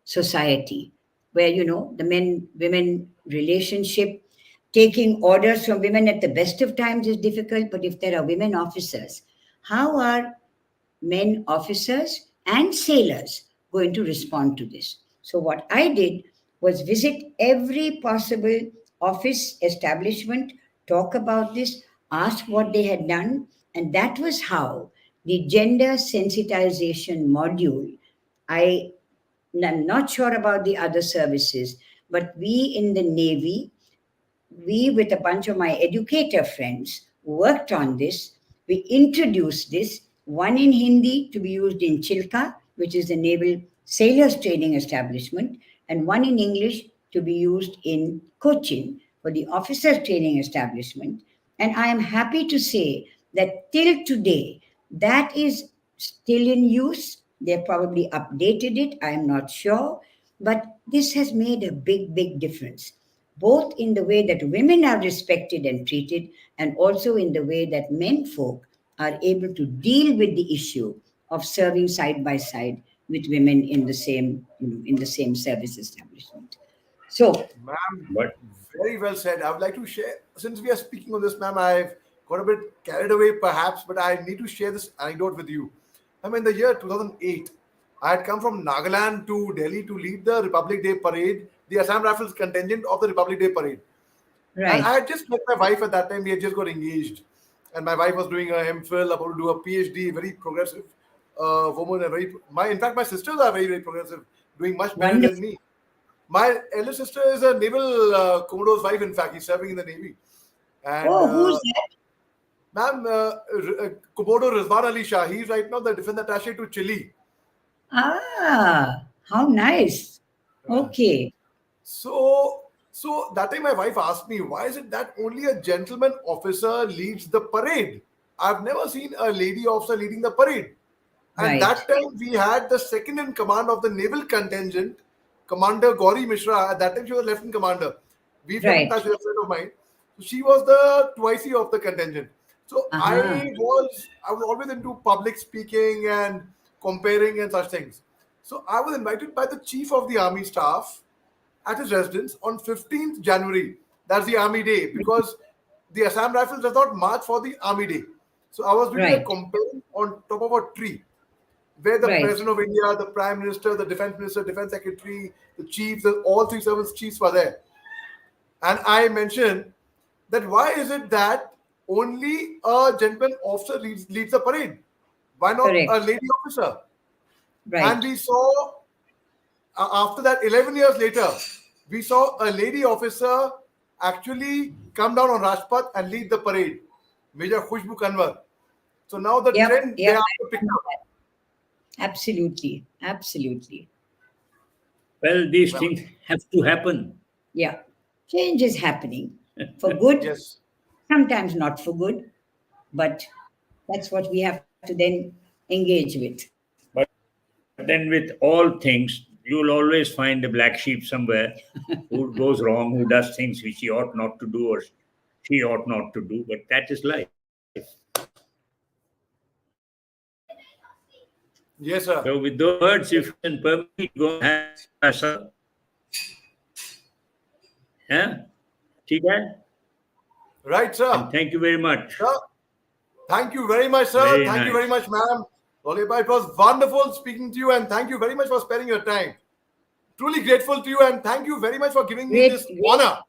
society where the men-women relationship, taking orders from women at the best of times is difficult. But if there are women officers, how are men officers and sailors going to respond to this? So what I did was visit every possible office establishment, talk about this, ask what they had done, and that was how the gender sensitization module. I'm not sure about the other services, but we in the Navy, we, with a bunch of my educator friends, worked on this. We introduced this, one in Hindi to be used in Chilka, which is the Naval Sailors Training Establishment, and one in English to be used in Cochin for the Officers Training Establishment. And I am happy to say that till today, that is still in use. They've probably updated it, I am not sure. But this has made a big, big difference, both in the way that women are respected and treated, and also in the way that men folk are able to deal with the issue of serving side by side with women in the same service establishment. So, Ma'am, But very well said. I would like to share, since we are speaking on this, ma'am, I've got a bit carried away perhaps, but I need to share this anecdote with you. I mean, the year 2008, I had come from Nagaland to Delhi to lead the Republic Day parade, the Assam Rifles contingent of the Republic Day parade. And I right, had just met my wife at that time. We had just got engaged. And my wife was doing her MPhil, about to do a PhD, very progressive woman. In fact, my sisters are very, very progressive, doing much better than wonderful. me. My elder sister is a naval commodore's wife. In fact, he's serving in the navy. And Oh, who's that? ma'am, Commodore Rizwan Ali Shah, he's right now the defense attaché to Chile. Ah, how nice. Uh, Okay, so, so that time my wife asked me, why is it that only a gentleman officer leads the parade? I've never seen a lady officer leading the parade. And right, that time we had the second in command of the naval contingent, Commander Gauri Mishra. At that time she was lieutenant commander. We've kept in right. touch with a friend of mine. So she was the twice of the contingent. So Uh-huh. I was always into public speaking and comparing and such things. So I was invited by the chief of the army staff at his residence on 15th January. That's the army day, because the Assam Rifles does not march for the army day. So I was doing a Right. comparing on top of a tree. where the Right. President of India, the Prime Minister, the Defense Minister, Defense Secretary, the chiefs, all three service chiefs were there. And I mentioned that why is it that only a gentleman officer leads the parade? Why not a Correct. lady officer? And Right. we saw, after that, 11 years later, we saw a lady officer actually come down on Rajpath and lead the parade, Major Khushbu Kanwar. So now the Yep. trend they Yep. have to pick up. Absolutely. Absolutely. Well, these Well, things have to happen. Yeah. Change is happening for good, yes. sometimes not for good, but that's what we have to then engage with. But then, with all things, you'll always find a black sheep somewhere who goes wrong, who does things which he ought not to do or she ought not to do. But that is life. Yes, sir. So, with those words, if you can permit me to go and have some, yeah, ठीक है? Right, sir. And thank you very much. Sir, thank you very much, sir. Very Thank you nice. very much, ma'am. Lolipa, it was wonderful speaking to you, and thank you very much for sparing your time. Truly grateful to you, and thank you very much for giving me this honor.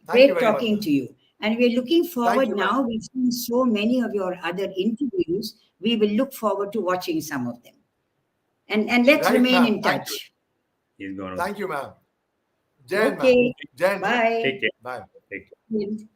Thank you Great very much, talking sir. to you. And we're looking forward you, now. We've seen so many of your other interviews. We will look forward to watching some of them. And let's Right, remain ma'am. in Thank you. touch. He's gone. Thank you, ma'am. Jan, ma'am. Okay. Jan. Bye. Take care. Bye. Take care.